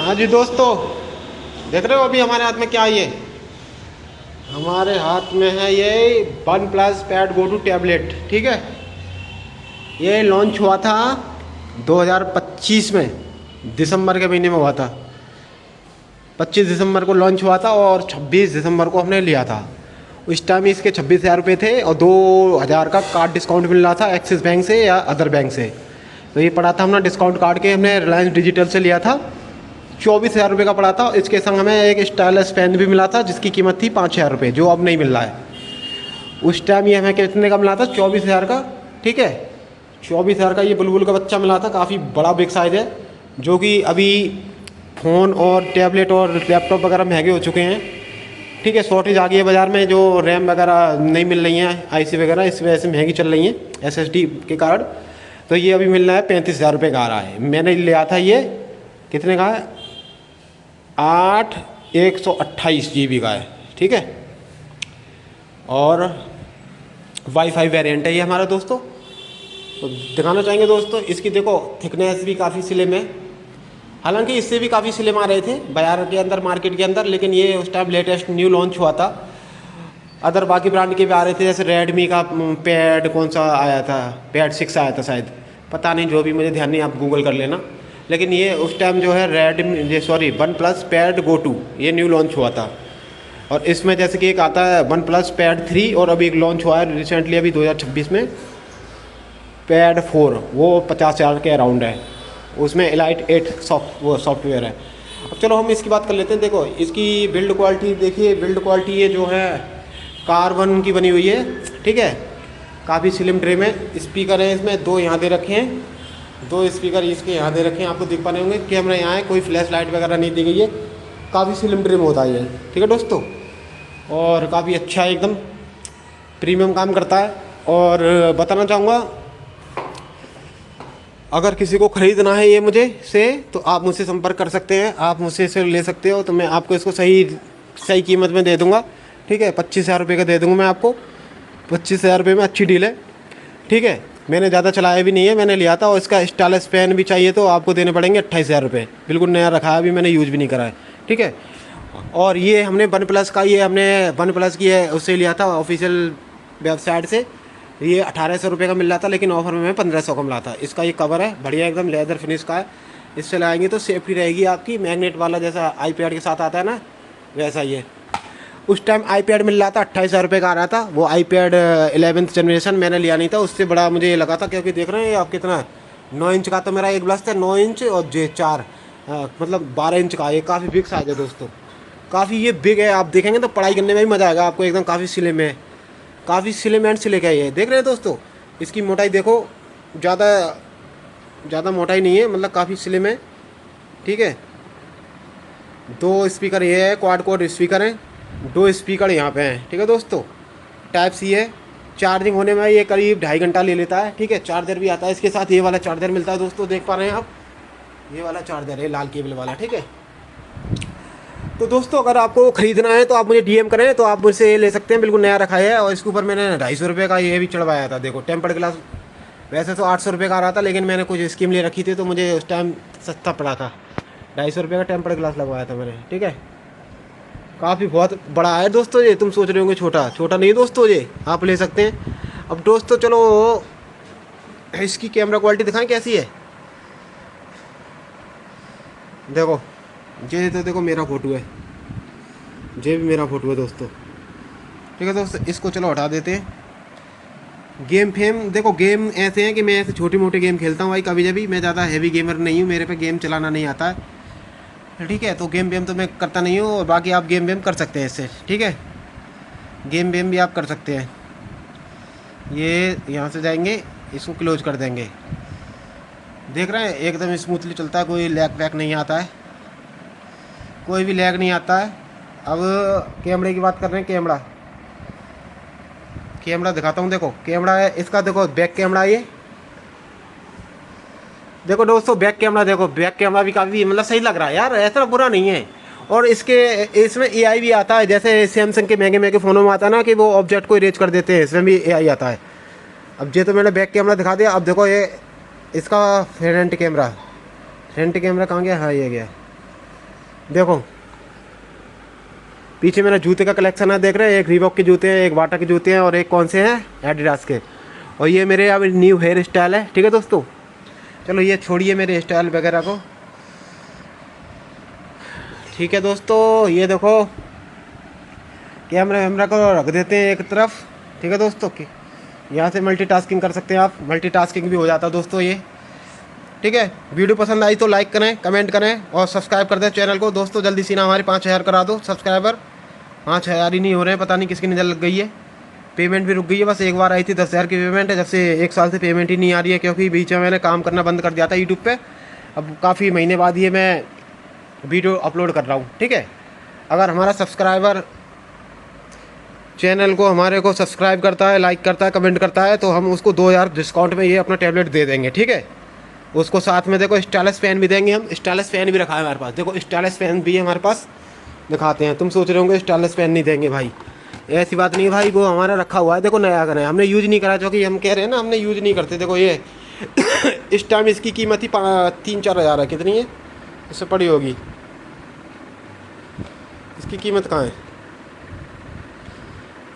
हाँ जी दोस्तों, देख रहे हो अभी हमारे हाथ में क्या है ये? हमारे हाथ में है ये one plus Pad Go to tablet. ठीक है, ये लॉन्च हुआ था 2025 में, दिसंबर के महीने में हुआ था। 25 दिसंबर को लॉन्च हुआ था और 26 दिसंबर को हमने लिया था। उस टाइम इसके 26,000 रुपये थे और 2,000 का कार्ड डिस्काउंट मिल रहा था एक्सिस बैंक से या अदर बैंक से। तो ये पड़ा था हमने डिस्काउंट कार्ड के, हमने रिलायंस डिजिटल से लिया था। 24,000 रुपये का पड़ा था। इसके संग हमें एक स्टाइलस पेन भी मिला था जिसकी कीमत थी 5,000 रुपये, जो अब नहीं मिल रहा है। उस टाइम ये हमें कितने का मिला था? 24,000 का। ठीक है, 24,000 का ये बुलबुल का बच्चा मिला था। काफ़ी बड़ा बिग साइज़ है, जो कि अभी फ़ोन और टैबलेट और लैपटॉप वगैरह महंगे हो चुके हैं। ठीक है, शॉर्टेज आ गई है बाज़ार में, जो रैम वगैरह नहीं मिल रही हैं, आईसी वगैरह, इस वजह से महंगी चल रही हैं एसएसडी के कारण। तो ये अभी मिल रहा है 35,000 रुपये का आ रहा है। मैंने लिया था ये कितने का है? 128 GB का है। ठीक है, और वाईफाई वेरिएंट है ये हमारा दोस्तों। तो दिखाना चाहेंगे दोस्तों, इसकी देखो थिकनेस भी काफ़ी स्लिम है। हालांकि इससे भी काफ़ी स्लिम आ रहे थे बाज़ार के अंदर, मार्केट के अंदर, लेकिन ये उस टाइम लेटेस्ट न्यू लॉन्च हुआ था। अदर बाकी ब्रांड के भी आ रहे थे, जैसे रेडमी का पैड कौन सा आया था, पैड 6 आया था शायद, पता नहीं, जो भी मुझे ध्यान नहीं, आप गूगल कर लेना। लेकिन ये उस टाइम जो है OnePlus Pad Go two, ये न्यू लॉन्च हुआ था। और इसमें जैसे कि एक आता है वन प्लस पैड 3, और अभी एक लॉन्च हुआ है रिसेंटली अभी 2026 में पैड 4, वो 50,000 के अराउंड है। उसमें एलाइट 8 सॉफ्टवेयर है। अब चलो हम इसकी बात कर लेते हैं। देखो इसकी बिल्ड क्वालिटी देखिए, बिल्ड क्वालिटी ये जो है कार्बन की बनी हुई है। ठीक है, काफ़ी स्लिम ट्रे में। स्पीकर है इसमें 2 यहाँ दे रखे हैं, 2 स्पीकर इसके यहाँ दे रखे हैं, आपको दिख पा रहे होंगे। कैमरा यहाँ है, कोई फ्लैश लाइट वगैरह नहीं दी गई है। काफ़ी स्लिम ट्रे में होता है ये। ठीक है दोस्तों, और काफ़ी अच्छा है, एकदम प्रीमियम काम करता है। और बताना चाहूँगा, अगर किसी को ख़रीदना है ये मुझे से, तो आप मुझसे संपर्क कर सकते हैं, आप मुझसे इसे ले सकते हो। तो मैं आपको इसको सही कीमत में दे दूँगा। ठीक है, 25,000 रुपये का दे दूँगा मैं आपको। 25,000 रुपये में अच्छी डील है। ठीक है, मैंने ज़्यादा चलाया भी नहीं है, मैंने लिया था। और इसका स्टाइलस पेन भी चाहिए तो आपको देने पड़ेंगे 28,000 रुपये। बिल्कुल नया रखा है, अभी मैंने यूज़ भी नहीं करा है। ठीक है, और ये हमने वन प्लस का, ये हमने वन प्लस की है उससे लिया था, ऑफिशियल वेबसाइट से। ये 1,800 रुपये का मिल रहा था, लेकिन ऑफर में 1,500 का मिला था। इसका ये कवर है, बढ़िया एकदम लेदर फिनिश का है। इससे लगाएंगे तो सेफ्टी रहेगी आपकी। मैग्नेट वाला जैसा आईपैड के साथ आता है ना, वैसा ये। उस टाइम आईपैड मिल रहा था, 28,000 रुपये का आ रहा था। वो आईपैड 11th जनरेशन मैंने लिया नहीं था, उससे बड़ा मुझे ये लगा था, क्योंकि देख रहे हैं आप कितना 9 इंच का तो मेरा एक ग्लास था, 9 इंच और जे 4 मतलब 12 इंच का। ये काफ़ी बिग साइज है दोस्तों, काफ़ी ये बिग है। आप देखेंगे तो पढ़ाई करने में भी मज़ा आएगा आपको। एकदम काफ़ी स्लिम है, काफ़ी स्लिम एंड स्लिक है ये। देख रहे हैं दोस्तों, इसकी मोटाई देखो, ज़्यादा मोटाई नहीं है, मतलब काफ़ी स्लिम है। ठीक है, 2 स्पीकर ये है, क्वाड कोड स्पीकर हैं, 2 स्पीकर यहाँ पे हैं। ठीक है दोस्तों, टाइप सी है। चार्जिंग होने में ये करीब 2.5 घंटा ले लेता है। ठीक है, चार्जर भी आता है इसके साथ, ये वाला चार्जर मिलता है दोस्तों, देख पा रहे हैं आप, ये वाला चार्जर है लाल केबल वाला। ठीक है, तो दोस्तों अगर आपको ख़रीदना है तो आप मुझे डीएम करें, तो आप मुझसे ले सकते हैं। बिल्कुल नया रखा है, और इसके ऊपर मैंने 250 रुपये का ये भी चढ़वाया था। देखो टेम्पर्ड ग्लास, वैसे तो 800 रुपये का आ रहा था, लेकिन मैंने कुछ स्कीम ले रखी थी तो मुझे उस टाइम सस्ता पड़ा था। 250 रुपये का टेम्पर्ड ग्लास लगवाया था मैंने। ठीक है, काफ़ी बहुत बड़ा है दोस्तों ये। तुम सोच रहे होंगे छोटा, छोटा नहीं दोस्तों, ये आप ले सकते हैं। अब दोस्तों चलो इसकी कैमरा क्वालिटी दिखाएं कैसी है। देखो ये तो देखो मेरा फ़ोटो है, ये भी मेरा फ़ोटो है दोस्तों। ठीक है दोस्तों, इसको चलो हटा देते हैं। गेम फेम देखो, गेम ऐसे हैं कि मैं ऐसे छोटे मोटे गेम खेलता हूँ भाई, कभी जभी। मैं ज़्यादा हैवी गेमर नहीं हूँ, मेरे पे गेम चलाना नहीं आता है। ठीक है, तो गेम वेम तो मैं करता नहीं हूँ, और बाकी आप गेम वेम कर सकते हैं इससे। ठीक है, गेम वेम भी आप कर सकते हैं। ये यहाँ से जाएंगे, इसको क्लोज कर देंगे। देख रहे हैं एकदम स्मूथली चलता है, कोई लैग वैग नहीं आता है, कोई भी लैग नहीं आता है। अब कैमरे की बात कर रहे हैं। कैमरा दिखाता हूँ। देखो कैमरा है इसका, देखो बैक कैमरा, ये देखो दोस्तों बैक कैमरा। देखो बैक कैमरा भी काफ़ी मतलब सही लग रहा है यार, ऐसा बुरा नहीं है। और इसमें एआई भी आता है, जैसे सैमसंग के महंगे महंगे फ़ोनों में आता है ना कि वो ऑब्जेक्ट को इरेज कर देते हैं, इसमें भी एआई आता है। अब ये तो मैंने बैक कैमरा दिखा दिया। अब देखो ये इसका फ्रंट कैमरा कहाँ गया? हाँ ये गया। देखो पीछे मेरा जूते का कलेक्शन है, देख रहे हैं, एक रीबॉक के जूते हैं, एक बाटा के जूते हैं और एक कौन से हैं, एडिडास के। और ये मेरे अब न्यू हेयर स्टाइल है, ठीक है दोस्तों। चलो ये छोड़िए मेरे स्टाइल वगैरह को, ठीक है दोस्तों। ये देखो कैमरा वैमरा को रख देते हैं एक तरफ, ठीक है दोस्तों। कि यहाँ से मल्टीटास्किंग कर सकते हैं आप, मल्टीटास्किंग भी हो जाता है दोस्तों ये, ठीक है। वीडियो पसंद आई तो लाइक करें, कमेंट करें और सब्सक्राइब कर दें चैनल को दोस्तों। जल्दी से ना हमारे 5000 करा दो सब्सक्राइबर, 5000 ही नहीं हो रहे हैं, पता नहीं किसकी नज़र लग गई है। पेमेंट भी रुक गई है, बस एक बार आई थी 10,000 की पेमेंट है, जब से 1 साल से पेमेंट ही नहीं आ रही है, क्योंकि बीच में मैंने काम करना बंद कर दिया था यूट्यूब पे। अब काफ़ी महीने बाद ये मैं वीडियो अपलोड कर रहा हूँ, ठीक है। अगर हमारा सब्सक्राइबर चैनल को हमारे को सब्सक्राइब करता है, लाइक करता है, कमेंट करता है, तो हम उसको 2000 डिस्काउंट में ये अपना टैबलेट दे देंगे, ठीक है। उसको साथ में देखो स्टाइलिश फैन भी देंगे हम, स्टाइलिश फैन भी रखा है हमारे पास, देखो स्टाइलिश फैन भी है हमारे पास, दिखाते हैं। तुम सोच रहे होंगे स्टाइलिश फैन नहीं देंगे भाई, ऐसी बात नहीं है भाई, वो हमारा रखा हुआ है, देखो नया का नया, हमने यूज़ नहीं करा, जो कि हम कह रहे हैं ना हमने यूज़ नहीं करते। देखो ये इस टाइम इसकी कीमत ही 3-4 हज़ार है, कितनी है इससे पड़ी होगी, इसकी कीमत कहाँ है,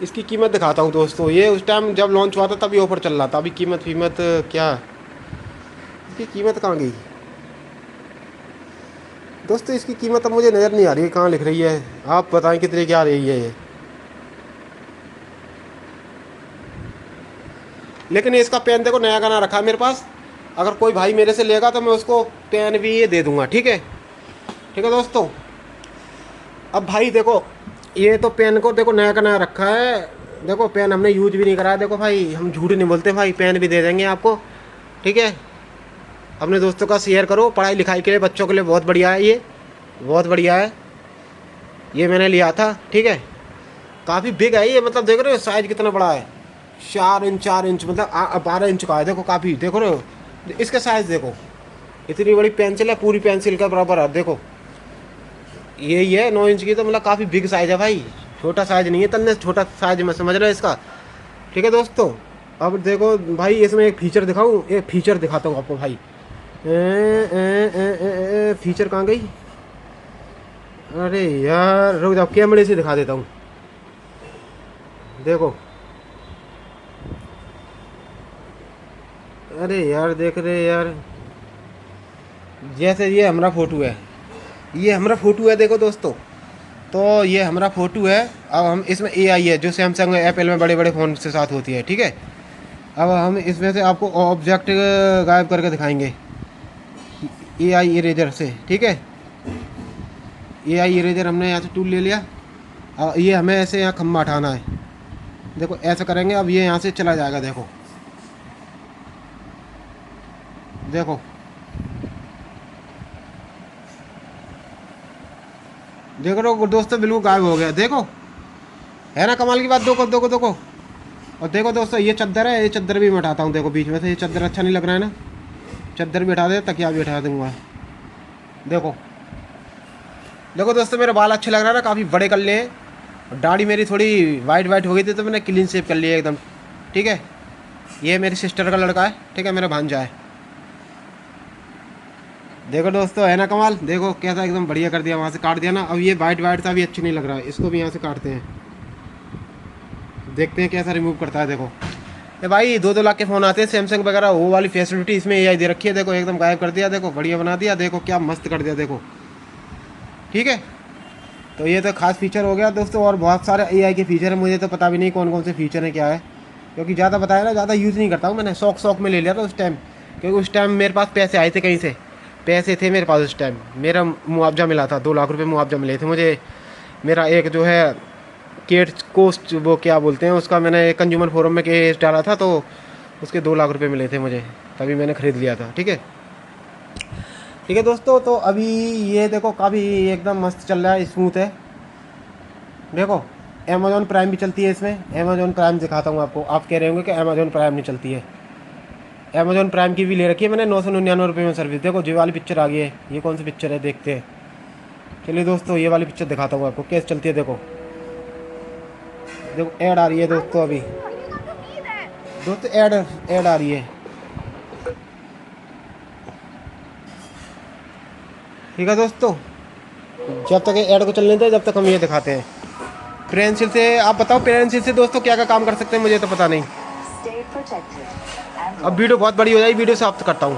इसकी कीमत दिखाता हूँ दोस्तों। ये उस टाइम जब लॉन्च हुआ था तभी ऑफर चल रहा था, अभी कीमत क्या, इसकी कीमत कहाँ गई दोस्तों, इसकी कीमत अब मुझे नज़र नहीं आ रही है, कहाँ लिख रही है, आप बताएं कितने की आ रही है ये। लेकिन इसका पेन देखो नया गाना रखा है मेरे पास, अगर कोई भाई मेरे से लेगा तो मैं उसको पेन भी ये दे दूंगा, ठीक है, ठीक है दोस्तों। अब भाई देखो ये तो पेन को देखो नया का नया रखा है, देखो पेन हमने यूज भी नहीं करा है, देखो भाई हम झूठ नहीं बोलते भाई, पेन भी दे देंगे आपको, ठीक है। अपने दोस्तों का शेयर करो, पढ़ाई लिखाई के लिए बच्चों के लिए बहुत बढ़िया है ये, बहुत बढ़िया है। ये मैंने लिया था, ठीक है, काफ़ी बिग है ये, मतलब देख रहे हो साइज़ कितना बड़ा है, 4 इंच मतलब 12 इंच का है, देखो काफ़ी, देखो रहे हो इसका साइज़, देखो इतनी बड़ी पेंसिल है, पूरी पेंसिल का बराबर है, देखो यही है 9 इंच की, तो मतलब काफ़ी बिग साइज़ है भाई, छोटा साइज़ नहीं है, तन्ने छोटा साइज़ मैं समझ रहा है इसका, ठीक है दोस्तों। अब देखो भाई इसमें एक फीचर दिखाऊँ, एक फीचर दिखाता हूँ आपको भाई, फीचर कहाँ गई, अरे यार रुक जाओ, कैमरे से दिखा देता हूँ, देखो अरे यार देख रहे यार, जैसे ये हमारा फ़ोटो है, ये हमारा फ़ोटो है देखो दोस्तों, तो ये हमारा फ़ोटो है। अब हम इसमें एआई है जो सैमसंग एप्पल में बड़े बड़े फ़ोन से साथ होती है, ठीक है। अब हम इसमें से आपको ऑब्जेक्ट गायब करके दिखाएंगे एआई इरेजर से, ठीक है। एआई इरेजर हमने यहाँ से टूल ले लिया, और ये हमें ऐसे यहाँ खम्बा हटाना है, देखो ऐसा करेंगे, अब ये यहाँ से चला जाएगा, देखो देखो देखो रो दोस्तों, बिल्कुल गायब हो गया, देखो है ना कमाल की बात, देखो देखो देखो। और देखो दोस्तों ये चद्दर है, ये चद्दर भी मैं उठाता हूँ, देखो बीच में से, ये चद्दर अच्छा नहीं लग रहा है ना, चद्दर भी उठा दे, तकिया भी उठा दूँगा, देखो देखो दोस्तों मेरे बाल अच्छे लग रहा है ना, काफ़ी बड़े कर लिए हैं, दाढ़ी मेरी थोड़ी वाइट वाइट हो गई थी तो मैंने क्लीन शेव कर लिया एकदम, ठीक है। ये मेरी सिस्टर का लड़का है, ठीक है, मेरा भांजा है, देखो दोस्तों है ना कमाल, देखो कैसा एकदम बढ़िया कर दिया, वहाँ से काट दिया ना। अब ये वाइट वाइट सा भी अच्छी नहीं लग रहा है, इसको भी यहाँ से काटते हैं, देखते हैं कैसा रिमूव करता है। देखो ये भाई 2-2 लाख के फ़ोन आते हैं सैमसंग वगैरह, वो वाली फैसिलिटी इसमें एआई दे रखी है, देखो एकदम गायब कर दिया, देखो बढ़िया बना दिया, देखो क्या मस्त कर दिया, देखो ठीक है। तो ये तो खास फीचर हो गया दोस्तों, और बहुत सारे एआई के फीचर है, मुझे तो पता भी नहीं कौन कौन से फीचर हैं क्या है, क्योंकि ज़्यादा बताया ना, ज़्यादा यूज़ नहीं करता हूँ, मैंने शौक में ले लिया था उस टाइम, क्योंकि उस टाइम मेरे पास पैसे आए थे कहीं से, पैसे थे मेरे पास उस टाइम, मेरा मुआवजा मिला था, 2 लाख रुपए मुआवजा मिले थे मुझे। मेरा एक जो है केट कोस्ट वो क्या बोलते हैं उसका, मैंने एक कंज्यूमर फोरम में केस डाला था, तो उसके 2 लाख रुपए मिले थे मुझे, तभी मैंने ख़रीद लिया था, ठीक है। ठीक है दोस्तों, तो अभी ये देखो काफ़ी एकदम मस्त चल रहा है, स्मूथ है, देखो अमेज़ॉन प्राइम भी चलती है इसमें, अमेज़ॉन प्राइम दिखाता हूँ आपको। आप कह रहे होंगे कि अमेज़ॉन प्राइम नहीं चलती है, अमेज़ॉन प्राइम की भी ले रखी है मैंने, 999 रुपये में सर्विस। देखो ये वाली पिक्चर आ गई है, ये कौन सी पिक्चर है देखते हैं, चलिए दोस्तों ये वाली पिक्चर दिखाता हूँ आपको कैसे चलती है। देखो देखो ऐड आ रही है दोस्तों, अभी दोस्तों ऐड आ रही है, ठीक है दोस्तों। जब तक ऐड को चलने दें जब तक हम ये दिखाते हैं। पेंसिल से आप बताओ, पेंसिल से दोस्तों क्या क्या काम कर सकते हैं, मुझे तो पता नहीं। अब वीडियो बहुत बड़ी हो जाएगी, वीडियो समाप्त करता हूँ।